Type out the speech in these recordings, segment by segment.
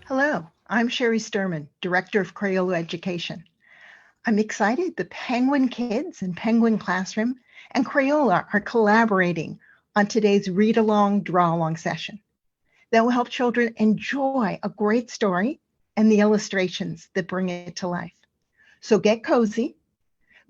Hello, I'm Sherry Sturman, Director of Crayola Education. I'm excited the Penguin Kids and Penguin Classroom and Crayola are collaborating on today's Read Along, Draw Along session that will help children enjoy a great story and the illustrations that bring it to life. So get cozy,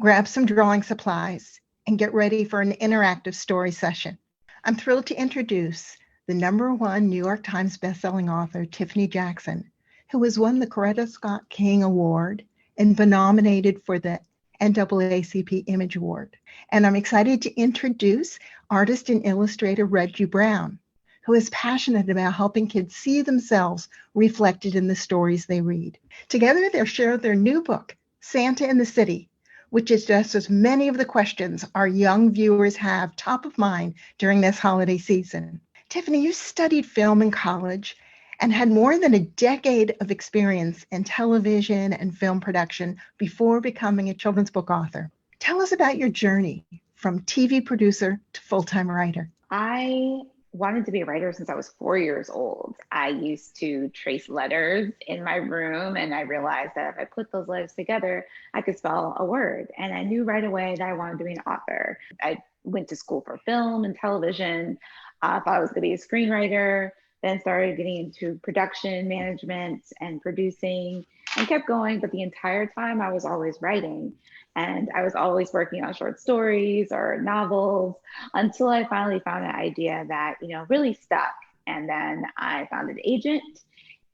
grab some drawing supplies, and get ready for an interactive story session. I'm thrilled to introduce the #1 New York Times bestselling author, Tiffany Jackson, who has won the Coretta Scott King Award and been nominated for the NAACP Image Award. And I'm excited to introduce artist and illustrator Reggie Brown, who is passionate about helping kids see themselves reflected in the stories they read. Together, they'll share their new book, Santa in the City, which addresses many of the questions our young viewers have top of mind during this holiday season. Tiffany, you studied film in college and had more than a decade of experience in television and film production before becoming a children's book author. Tell us about your journey from TV producer to full-time writer. I wanted to be a writer since I was 4 years old. I used to trace letters in my room, and I realized that if I put those letters together, I could spell a word. And I knew right away that I wanted to be an author. I went to school for film and television. I thought I was going to be a screenwriter, then started getting into production management and producing and kept going. But the entire time I was always writing. And I was always working on short stories or novels until I finally found an idea that, really stuck. And then I found an agent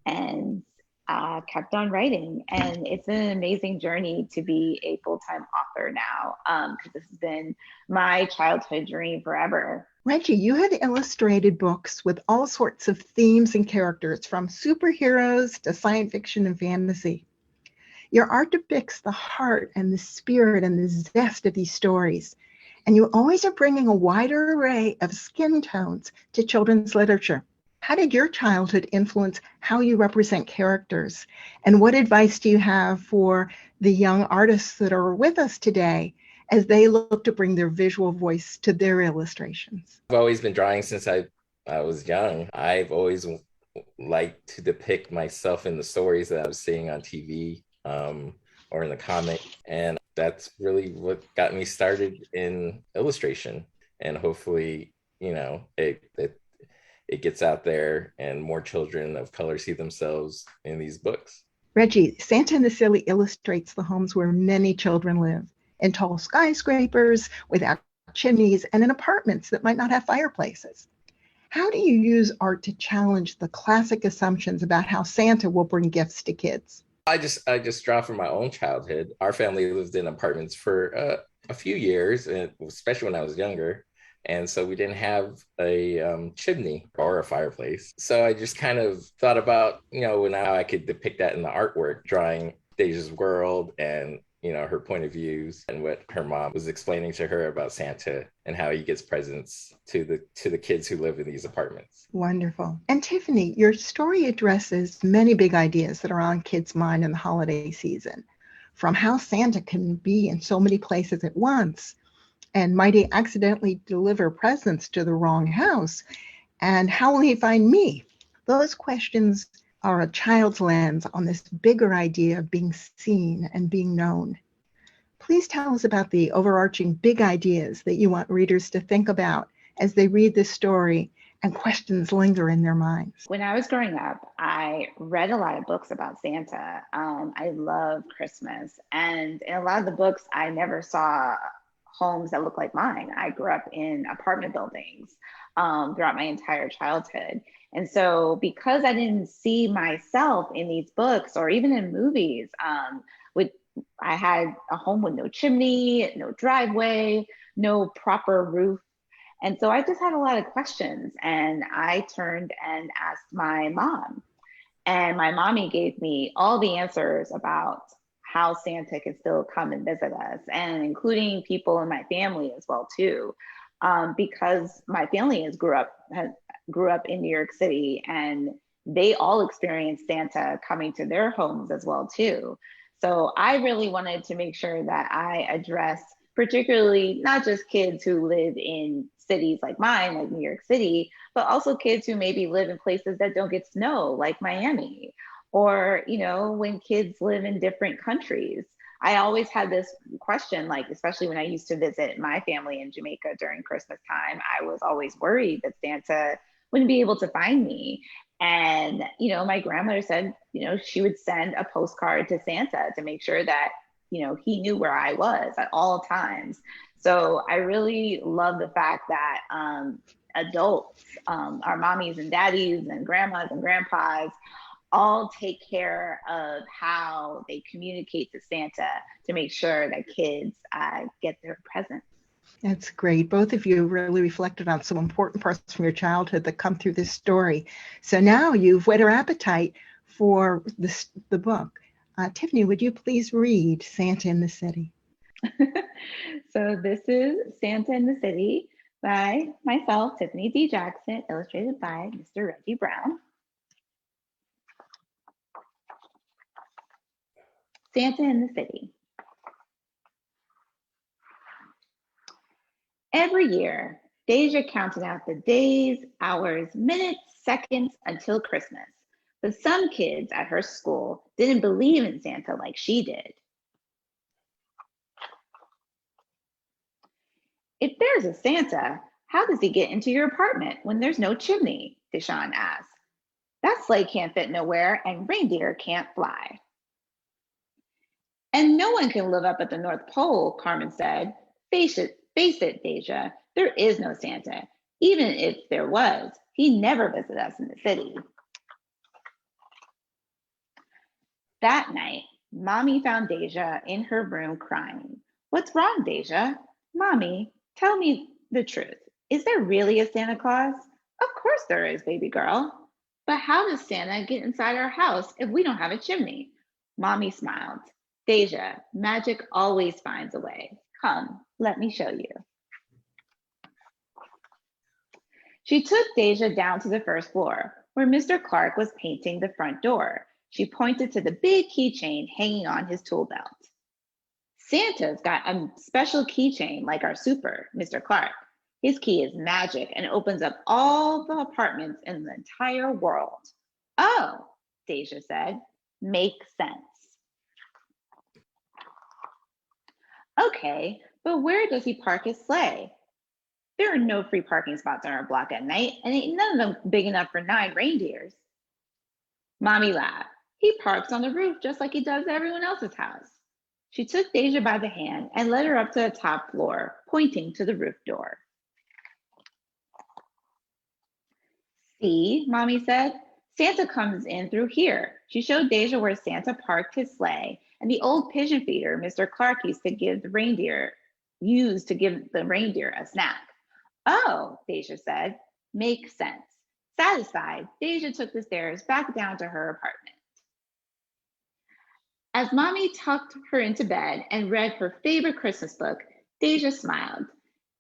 and kept on writing. And it's been an amazing journey to be a full-time author now, because this has been my childhood dream forever. Reggie, you had illustrated books with all sorts of themes and characters, from superheroes to science fiction and fantasy. Your art depicts the heart and the spirit and the zest of these stories. And you always are bringing a wider array of skin tones to children's literature. How did your childhood influence how you represent characters? And what advice do you have for the young artists that are with us today as they look to bring their visual voice to their illustrations? I've always been drawing since I was young. I've always liked to depict myself in the stories that I was seeing on TV. Or in the comic. And that's really what got me started in illustration. And hopefully, it gets out there and more children of color see themselves in these books. Reggie, Santa in the City illustrates the homes where many children live, in tall skyscrapers, without chimneys, and in apartments that might not have fireplaces. How do you use art to challenge the classic assumptions about how Santa will bring gifts to kids? I just draw from my own childhood. Our family lived in apartments for a few years, and especially when I was younger. And so we didn't have a chimney or a fireplace. So I just kind of thought about, how I could depict that in the artwork, drawing Deja's world and, her point of views and what her mom was explaining to her about Santa and how he gets presents to the kids who live in these apartments. Wonderful. And Tiffany, your story addresses many big ideas that are on kids' mind in the holiday season, from how Santa can be in so many places at once and might he accidentally deliver presents to the wrong house, and how will he find me? Those questions are a child's lens on this bigger idea of being seen and being known. Please tell us about the overarching big ideas that you want readers to think about as they read this story and questions linger in their minds. When I was growing up, I read a lot of books about Santa. I love Christmas. And in a lot of the books, I never saw homes that looked like mine. I grew up in apartment buildings throughout my entire childhood. And so because I didn't see myself in these books or even in movies, I had a home with no chimney, no driveway, no proper roof. And so I just had a lot of questions, and I turned and asked my mom. And my mommy gave me all the answers about how Santa can still come and visit us, and including people in my family as well too. Because my family grew up in New York City, and they all experienced Santa coming to their homes as well too. So I really wanted to make sure that I addressed particularly not just kids who live in cities like mine, like New York City, but also kids who maybe live in places that don't get snow, like Miami, Or, when kids live in different countries. I always had this question, like, especially when I used to visit my family in Jamaica during Christmas time, I was always worried that Santa wouldn't be able to find me. And, my grandmother said, she would send a postcard to Santa to make sure that, he knew where I was at all times. So I really love the fact that adults, our mommies and daddies and grandmas and grandpas, all take care of how they communicate to Santa to make sure that kids get their presents. That's great. Both of you really reflected on some important parts from your childhood that come through this story. So now you've whet our appetite for the book. Tiffany, would you please read Santa in the City? So this is Santa in the City by myself, Tiffany D. Jackson, illustrated by Mr. Reggie Brown. Santa in the City. Every year, Deja counted out the days, hours, minutes, seconds until Christmas. But some kids at her school didn't believe in Santa like she did. If there's a Santa, how does he get into your apartment when there's no chimney? Deshawn asked. That sleigh can't fit nowhere and reindeer can't fly. And no one can live up at the North Pole, Carmen said. Face it, Deja, there is no Santa. Even if there was, he never visited us in the city. That night, Mommy found Deja in her room crying. What's wrong, Deja? Mommy, tell me the truth. Is there really a Santa Claus? Of course there is, baby girl. But how does Santa get inside our house if we don't have a chimney? Mommy smiled. Deja, magic always finds a way. Come, let me show you. She took Deja down to the first floor, where Mr. Clark was painting the front door. She pointed to the big keychain hanging on his tool belt. Santa's got a special keychain like our super, Mr. Clark. His key is magic and opens up all the apartments in the entire world. Oh, Deja said, makes sense. Okay, but where does he park his sleigh? There are no free parking spots on our block at night, and ain't none of them big enough for 9 reindeers. Mommy laughed. He parks on the roof just like he does at everyone else's house. She took Deja by the hand and led her up to the top floor, pointing to the roof door. See, Mommy said, Santa comes in through here. She showed Deja where Santa parked his sleigh and the old pigeon feeder Mr. Clark used to give the reindeer a snack. Oh, Deja said, makes sense. Satisfied, Deja took the stairs back down to her apartment. As Mommy tucked her into bed and read her favorite Christmas book, Deja smiled.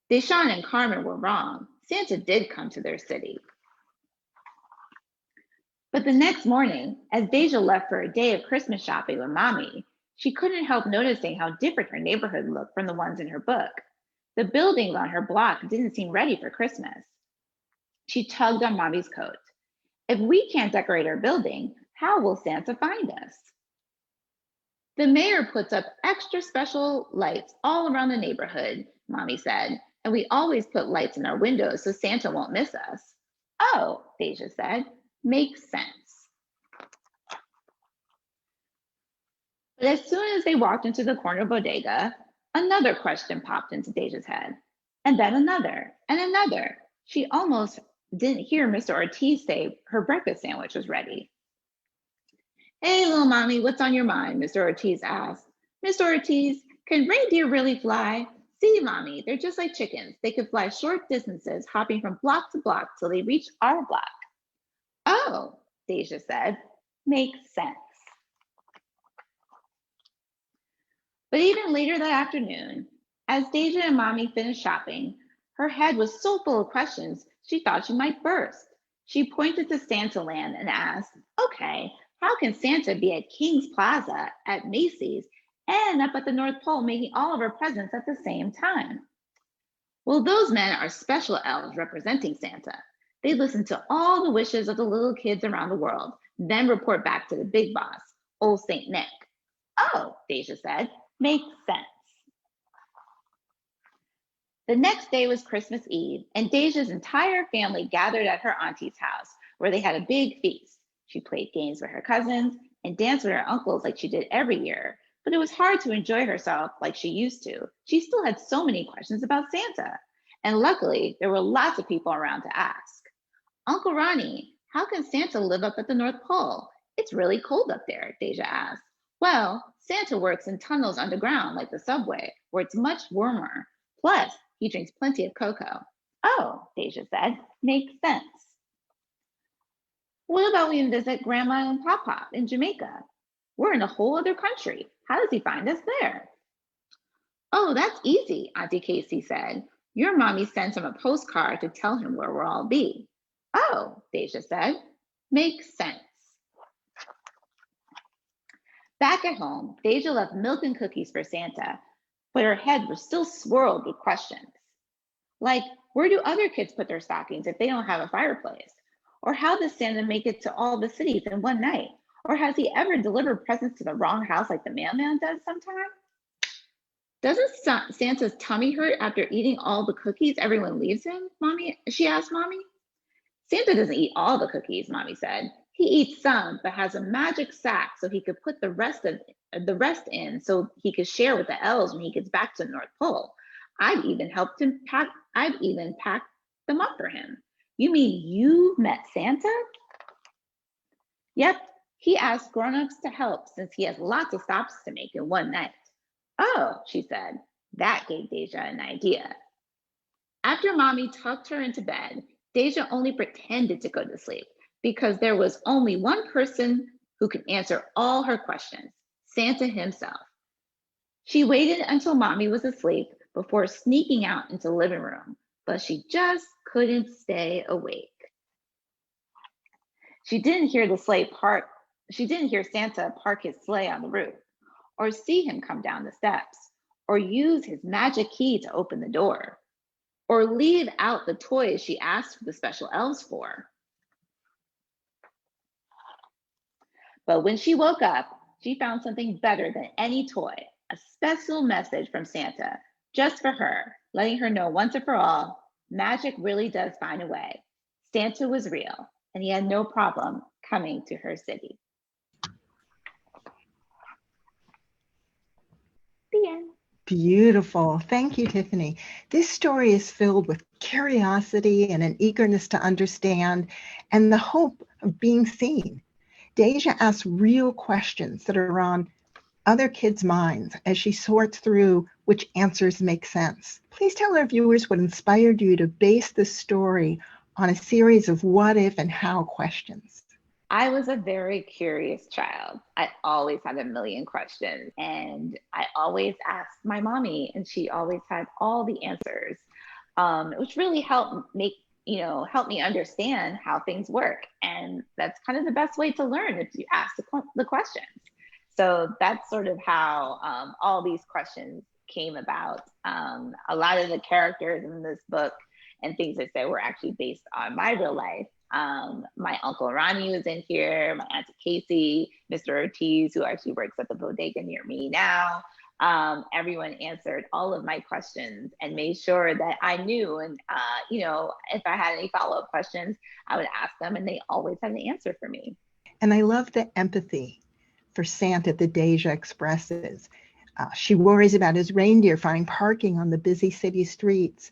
Deshawn and Carmen were wrong. Santa did come to their city. But the next morning, as Deja left for a day of Christmas shopping with Mommy, she couldn't help noticing how different her neighborhood looked from the ones in her book. The buildings on her block didn't seem ready for Christmas. She tugged on Mommy's coat. If we can't decorate our building, how will Santa find us? The mayor puts up extra special lights all around the neighborhood, Mommy said, and we always put lights in our windows so Santa won't miss us. Oh, Deja said, makes sense. But as soon as they walked into the corner bodega, another question popped into Deja's head, and then another, and another. She almost didn't hear Mr. Ortiz say her breakfast sandwich was ready. Hey, little mommy, what's on your mind? Mr. Ortiz asked. Mr. Ortiz, can reindeer really fly? See, mommy, they're just like chickens. They can fly short distances, hopping from block to block till they reach our block. Oh, Deja said, makes sense. But even later that afternoon, as Deja and Mommy finished shopping, her head was so full of questions she thought she might burst. She pointed to Santa Land and asked, okay, how can Santa be at King's Plaza, at Macy's, and up at the North Pole making all of her presents at the same time? Well, those men are special elves representing Santa. They listen to all the wishes of the little kids around the world, then report back to the big boss, old Saint Nick. Oh, Deja said, makes sense. The next day was Christmas Eve, and Deja's entire family gathered at her auntie's house, where they had a big feast. She played games with her cousins and danced with her uncles like she did every year, but it was hard to enjoy herself like she used to. She still had so many questions about Santa, and luckily, there were lots of people around to ask. Uncle Ronnie, how can Santa live up at the North Pole? It's really cold up there, Deja asked. Well, Santa works in tunnels underground like the subway, where it's much warmer. Plus, he drinks plenty of cocoa. Oh, Deja said, makes sense. What about we visit Grandma and Pop in Jamaica? We're in a whole other country. How does he find us there? Oh, that's easy, Auntie Casey said. Your mommy sends him a postcard to tell him where we'll all be. Oh, Deja said, makes sense. Back at home, Deja left milk and cookies for Santa, but her head was still swirled with questions. Like, where do other kids put their stockings if they don't have a fireplace? Or how does Santa make it to all the cities in one night? Or has he ever delivered presents to the wrong house like the mailman does sometimes? Doesn't Santa's tummy hurt after eating all the cookies everyone leaves him, Mommy? She asked Mommy. Santa doesn't eat all the cookies, Mommy said. He eats some, but has a magic sack so he could put the rest in so he could share with the elves when he gets back to the North Pole. I've even packed them up for him. You mean you met Santa? Yep, he asked grown-ups to help since he has lots of stops to make in one night. Oh, she said, that gave Deja an idea. After Mommy tucked her into bed, Deja only pretended to go to sleep because there was only one person who could answer all her questions, Santa himself. She waited until Mommy was asleep before sneaking out into the living room, but she just couldn't stay awake. She didn't hear Santa park his sleigh on the roof, or see him come down the steps, or use his magic key to open the door, or leave out the toys she asked the special elves for. But when she woke up, she found something better than any toy, a special message from Santa, just for her, letting her know once and for all, magic really does find a way. Santa was real, and he had no problem coming to her city. The end. Beautiful. Thank you, Tiffany. This story is filled with curiosity and an eagerness to understand and the hope of being seen. Deja asks real questions that are on other kids' minds as she sorts through which answers make sense. Please tell our viewers what inspired you to base this story on a series of what if and how questions. I was a very curious child. I always had a million questions, and I always asked my mommy, and she always had all the answers, which really helped me understand how things work. And that's kind of the best way to learn, if you ask the questions. So that's sort of how all these questions came about. A lot of the characters in this book and things I said were actually based on my real life. My Uncle Ronnie was in here, my Auntie Casey, Mr. Ortiz, who actually works at the bodega near me now. Everyone answered all of my questions and made sure that I knew. And, if I had any follow-up questions, I would ask them, and they always had an answer for me. And I love the empathy for Santa that Deja expresses. She worries about his reindeer finding parking on the busy city streets.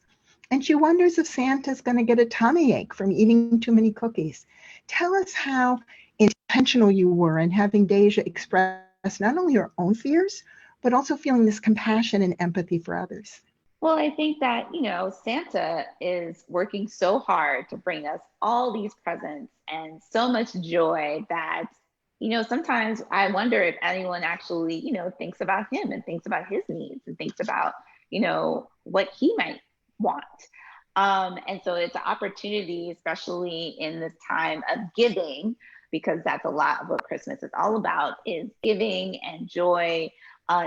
And she wonders if Santa's going to get a tummy ache from eating too many cookies. Tell us how intentional you were in having Deja express not only her own fears, but also feeling this compassion and empathy for others. Well, I think that, Santa is working so hard to bring us all these presents and so much joy that, sometimes I wonder if anyone actually, thinks about him and thinks about his needs and thinks about, what he might want. And so it's an opportunity, especially in this time of giving, because that's a lot of what Christmas is all about, is giving and joy,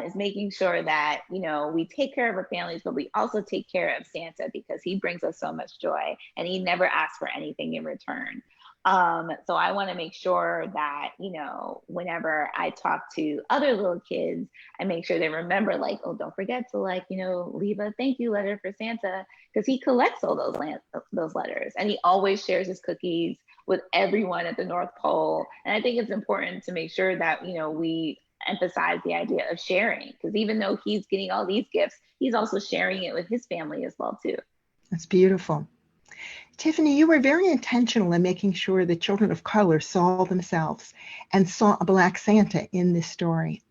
is making sure that, we take care of our families, but we also take care of Santa because he brings us so much joy and he never asks for anything in return. So I want to make sure that, you know, whenever I talk to other little kids, I make sure they remember, like, oh, don't forget to, like, you know, leave a thank you letter for Santa, because he collects all those letters, and he always shares his cookies with everyone at the North Pole. And I think it's important to make sure that, you know, we emphasize the idea of sharing, because even though he's getting all these gifts, he's also sharing it with his family as well too. That's beautiful. Tiffany, you were very intentional in making sure that children of color saw themselves and saw a Black Santa in this story.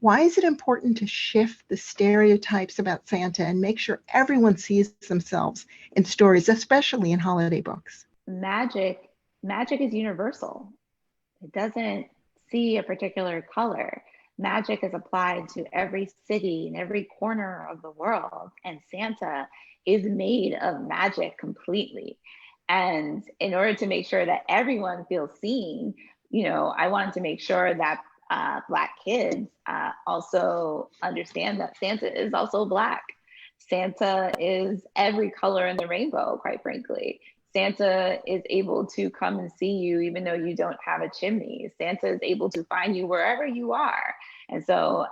Why is it important to shift the stereotypes about Santa and make sure everyone sees themselves in stories, especially in holiday books? Magic is universal. It doesn't see a particular color. Magic is applied to every city and every corner of the world, and Santa is made of magic completely. And in order to make sure that everyone feels seen, you know, I wanted to make sure that Black kids also understand that Santa is also Black. Santa is every color in the rainbow, quite frankly. Santa is able to come and see you even though you don't have a chimney. Santa is able to find you wherever you are. And so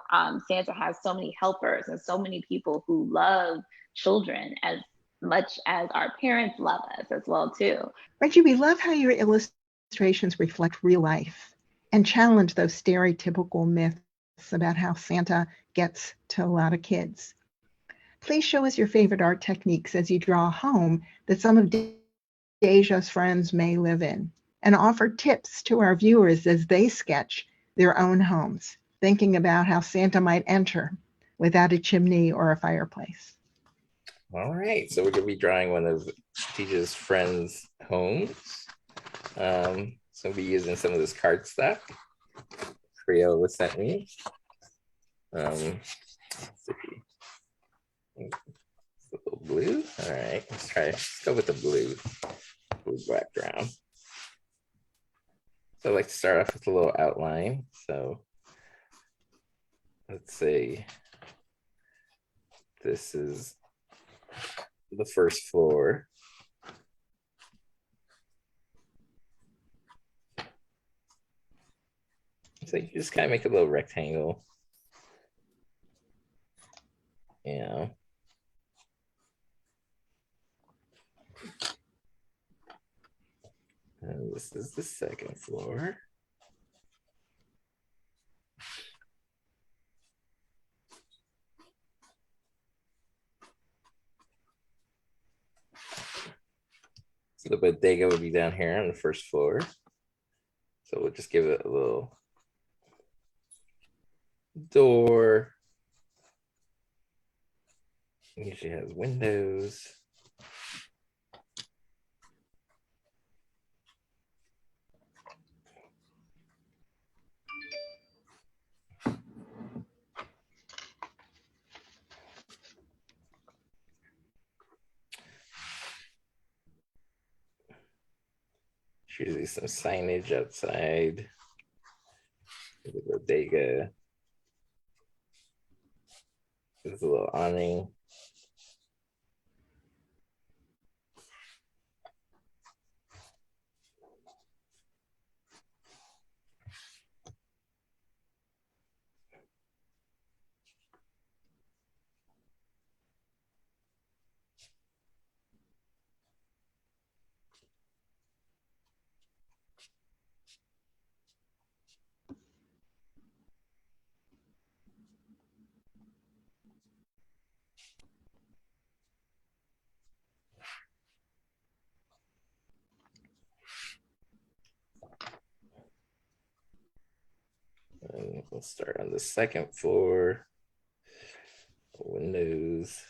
Santa has so many helpers and so many people who love children as much as our parents love us as well too. Reggie, we love how your illustrations reflect real life and challenge those stereotypical myths about how Santa gets to a lot of kids. Please show us your favorite art techniques as you draw a home that some of Deja's friends may live in, and offer tips to our viewers as they sketch their own homes, thinking about how Santa might enter without a chimney or a fireplace. All right, so we're gonna be drawing one of Deja's friends' homes. So we'll be using some of this cardstock Crayola sent me. Let's see. A little blue. All right, let's go with the blue background. So I like to start off with a little outline. So let's say this is the first floor. So you just kind of make a little rectangle. Yeah. And this is the second floor. So the bodega would be down here on the first floor. So we'll just give it a little door. It usually has windows. Usually some signage outside the bodega. There's a little awning. And we'll start on the second floor. Windows.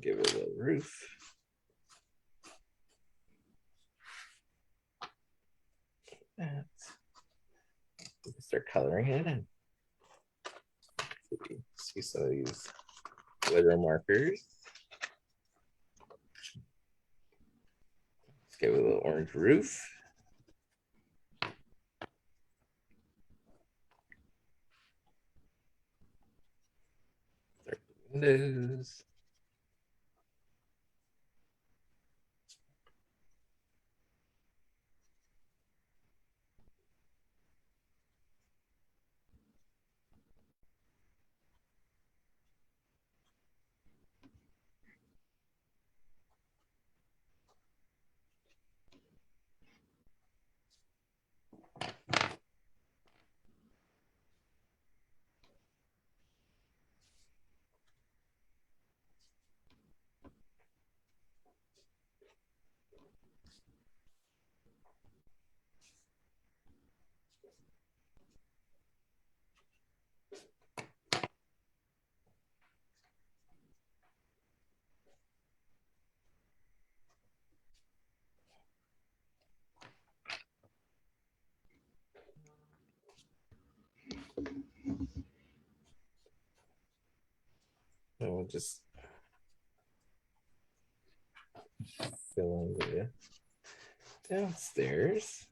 Give it a little roof. Start coloring it in. See some of these glitter markers. give it a little orange roof. Windows. And we'll just fill in the downstairs.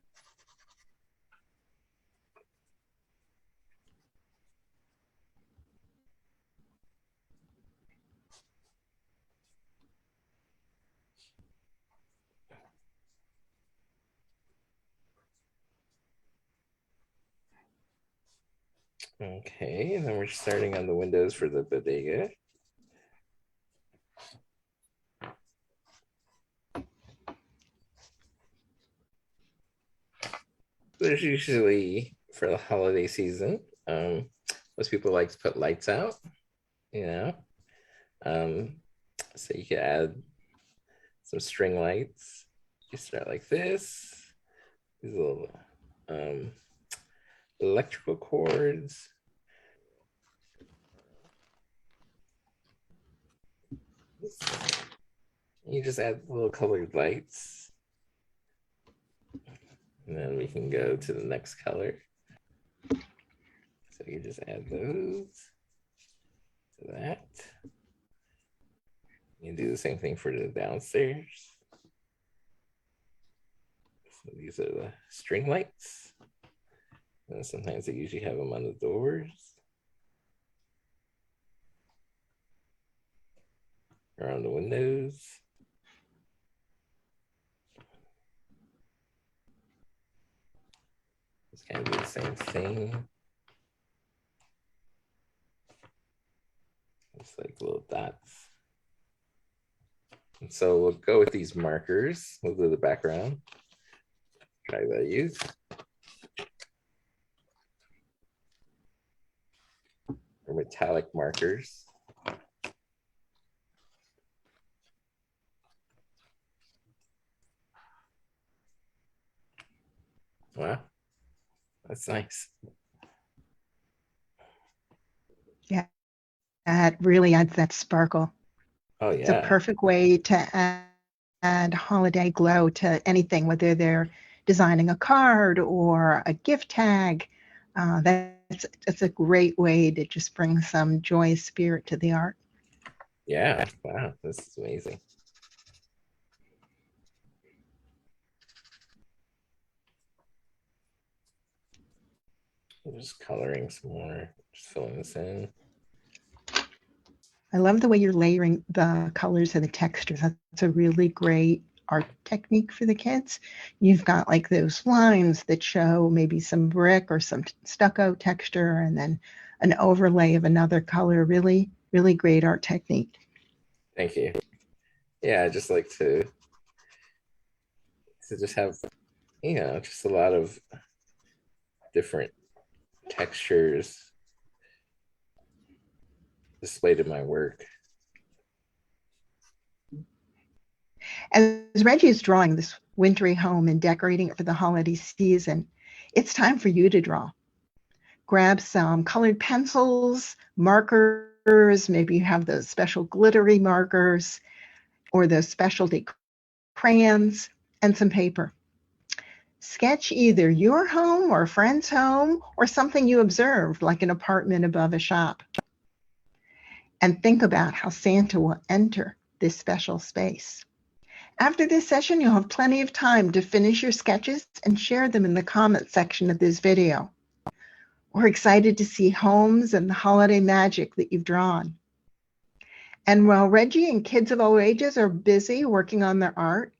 Okay, and then we're starting on the windows for the bodega. There's usually, for the holiday season, most people like to put lights out, you know. So you can add some string lights. You start like this. These little electrical cords. You just add little colored lights. And then we can go to the next color. So you just add those to that. You do the same thing for the downstairs. So these are the string lights. And sometimes they usually have them on the doors. Or on the windows. It's kind of do the same thing. It's like little dots. And so we'll go with these markers. We'll do the background. Try values. Or metallic markers. Wow, that's nice. Yeah, that really adds that sparkle. Oh, It's a yeah. perfect way to add holiday glow to anything, whether they're designing a card or a gift tag. It's a great way to just bring some joy spirit to the art. Yeah, wow, this is amazing. I'm just coloring some more, just filling this in. I love the way you're layering the colors and the textures. That's a really great art technique for the kids. You've got like those lines that show maybe some brick or some stucco texture and then an overlay of another color. Really, really great art technique. Thank you. Yeah, I just like to just have, just a lot of different textures displayed in my work. As Reggie is drawing this wintry home and decorating it for the holiday season, it's time for you to draw. Grab some colored pencils, markers, maybe you have those special glittery markers or those specialty crayons, and some paper. Sketch either your home or a friend's home or something you observed, like an apartment above a shop. And think about how Santa will enter this special space. After this session, you'll have plenty of time to finish your sketches and share them in the comment section of this video. We're excited to see homes and the holiday magic that you've drawn. And while Reggie and kids of all ages are busy working on their art,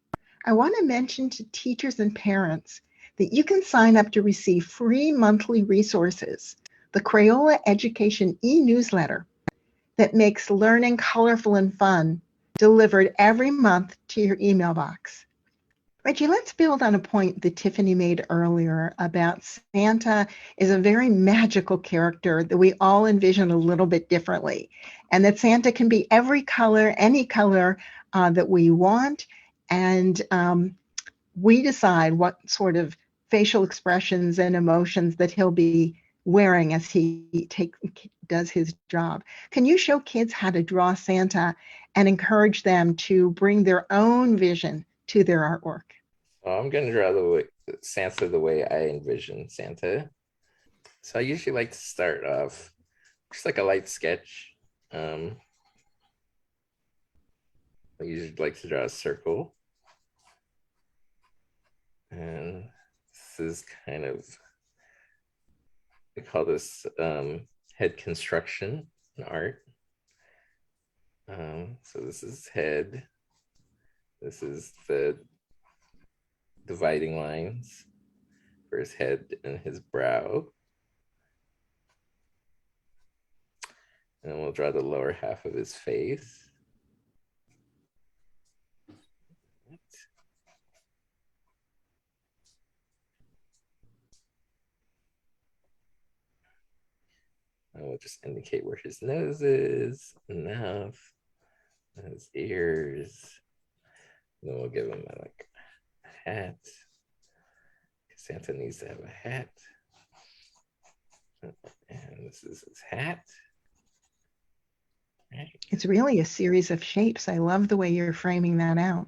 I want to mention to teachers and parents that you can sign up to receive free monthly resources, the Crayola Education e-newsletter that makes learning colorful and fun, delivered every month to your email box. Reggie, let's build on a point that Tiffany made earlier about Santa is a very magical character that we all envision a little bit differently, and that Santa can be every color, any color that we want, and we decide what sort of facial expressions and emotions that he'll be wearing as he does his job. Can you show kids how to draw Santa and encourage them to bring their own vision to their artwork? Well, I'm going to draw Santa the way I envision Santa. So I usually like to start off just like a light sketch. I usually like to draw a circle. And this is kind of, we call this head construction in art. So this is head. This is the dividing lines for his head and his brow. And then we'll draw the lower half of his face. And we'll just indicate where his nose is, mouth, and his ears. And then we'll give him like a hat. Santa needs to have a hat. And this is his hat. Right. It's really a series of shapes. I love the way you're framing that out.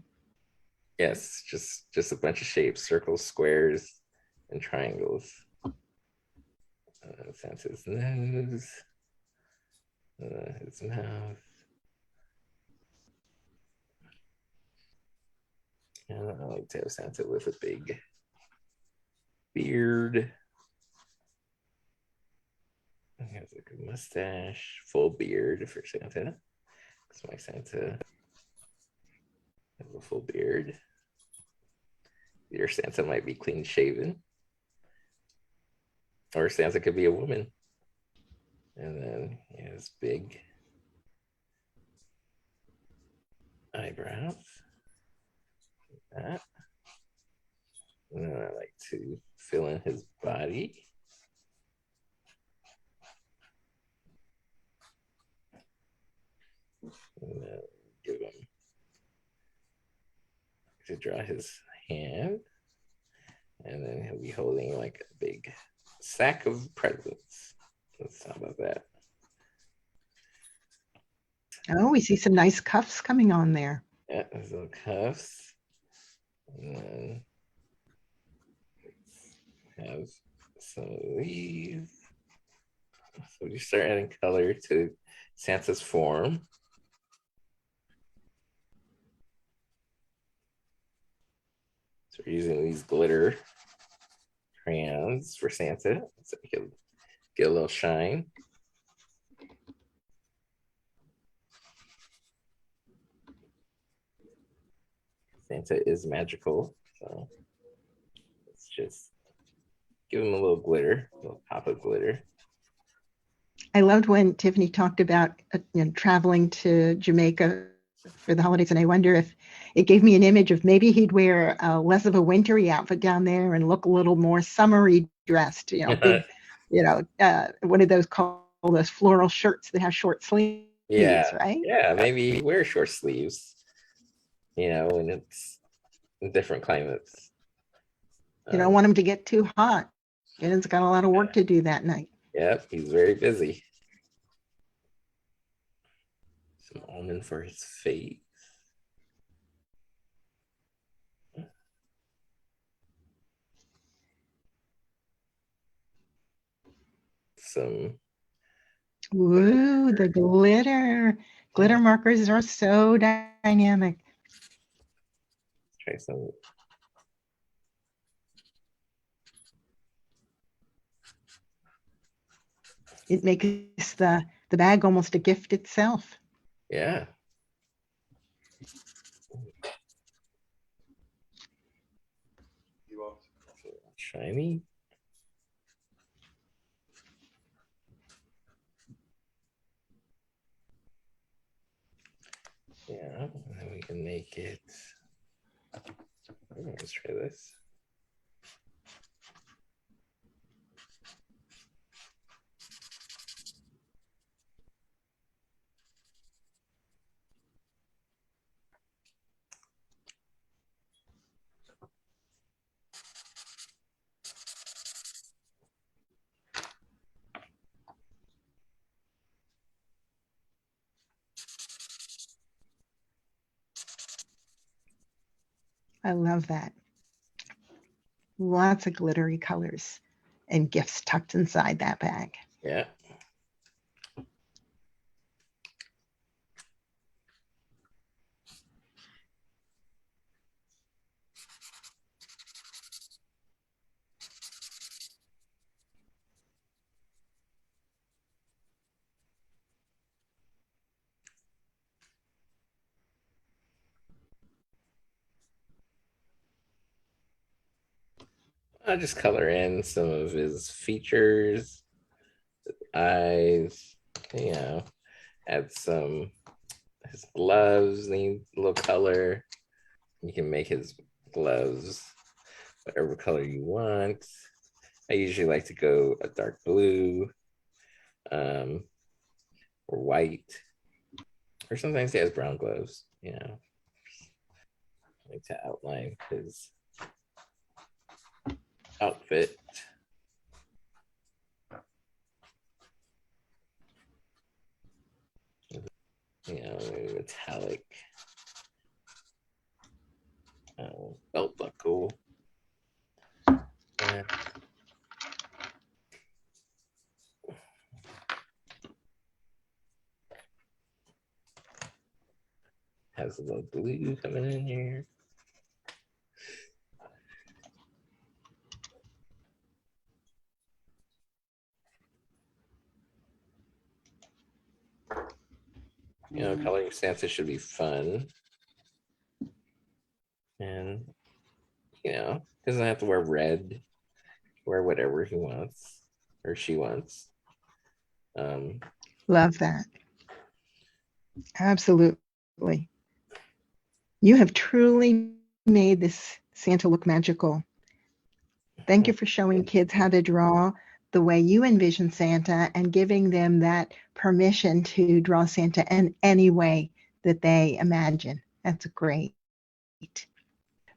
Yes, just a bunch of shapes, circles, squares, and triangles. Santa's nose, his mouth. And I like to have Santa with a big beard. He has like a mustache, full beard for Santa. Because my Santa has a full beard. Your Santa might be clean shaven. Or Santa could be a woman. And then he has big eyebrows. Like that. And then I like to fill in his body. And then give him to draw his hand. And then he'll be holding like a big sack of presents. Let's talk about that. Oh, we see some nice cuffs coming on there. Yeah, there's little cuffs. And then have some of these. So you start adding color to Santa's form. So we're using these glitter crayons for Santa, so you can get a little shine. Santa is magical, so let's just give him a little glitter, a little pop of glitter. I loved when Tiffany talked about traveling to Jamaica for the holidays, and I wonder if it gave me an image of maybe he'd wear less of a wintry outfit down there and look a little more summery dressed. Big, what are those called? Those floral shirts that have short sleeves, right? Yeah, maybe wear short sleeves. When it's in different climates. You don't want him to get too hot. Jaden's got a lot of work to do that night. Yep, he's very busy. Some almond for his face. Some. Ooh, the glitter. Glitter markers are so dynamic. try some. It makes the bag almost a gift itself. Yeah. Shiny. Yeah, and then we can make it. Let's try this. I love that. Lots of glittery colors and gifts tucked inside that bag. Yeah. I'll just color in some of his features, eyes, you know, add some, his gloves need a little color. You can make his gloves whatever color you want. I usually like to go a dark blue, or white, or sometimes he has brown gloves. You know, I like to outline his outfit. You know, metallic belt buckle. And has a little blue coming in here. You know, coloring Santa should be fun. And, you know, doesn't have to wear red, wear whatever he wants or she wants. Love that. Absolutely. You have truly made this Santa look magical. Thank you for showing kids how to draw the way you envision Santa and giving them that permission to draw Santa in any way that they imagine. That's great.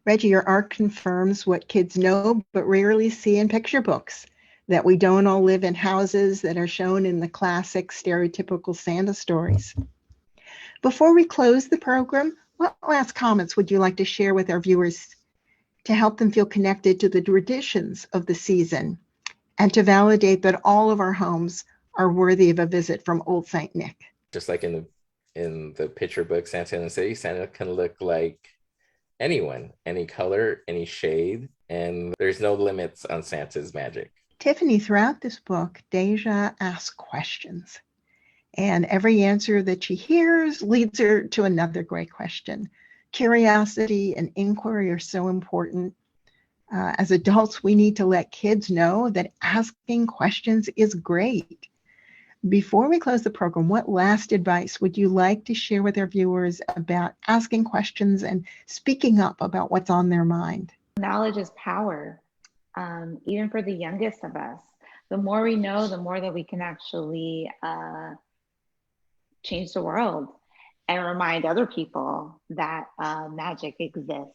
Reggie, your art confirms what kids know but rarely see in picture books, that we don't all live in houses that are shown in the classic stereotypical Santa stories. Before we close the program, what last comments would you like to share with our viewers to help them feel connected to the traditions of the season and to validate that all of our homes are worthy of a visit from Old St. Nick? Just like in the picture book, Santa in the City, Santa can look like anyone, any color, any shade, and there's no limits on Santa's magic. Tiffany, throughout this book, Deja asks questions, and every answer that she hears leads her to another great question. Curiosity and inquiry are so important. As adults, we need to let kids know that asking questions is great. Before we close the program, what last advice would you like to share with our viewers about asking questions and speaking up about what's on their mind? Knowledge is power, even for the youngest of us. The more we know, the more that we can actually change the world and remind other people that magic exists,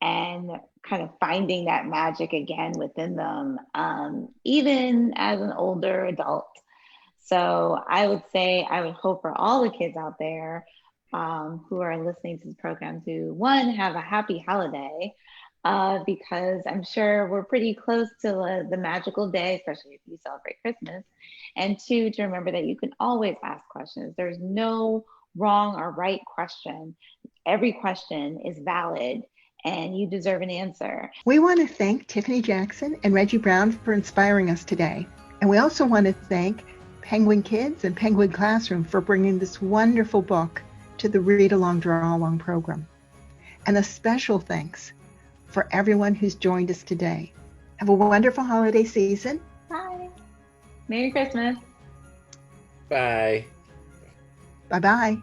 and kind of finding that magic again within them, even as an older adult. So I would say, I would hope for all the kids out there who are listening to the program to, one, have a happy holiday, because I'm sure we're pretty close to the magical day, especially if you celebrate Christmas. And two, to remember that you can always ask questions. There's no wrong or right question. Every question is valid, and you deserve an answer. We want to thank Tiffany Jackson and Reggie Brown for inspiring us today. And we also want to thank Penguin Kids and Penguin Classroom for bringing this wonderful book to the Read Along Draw Along program. And a special thanks for everyone who's joined us today. Have a wonderful holiday season. Bye. Merry Christmas. Bye. Bye-bye.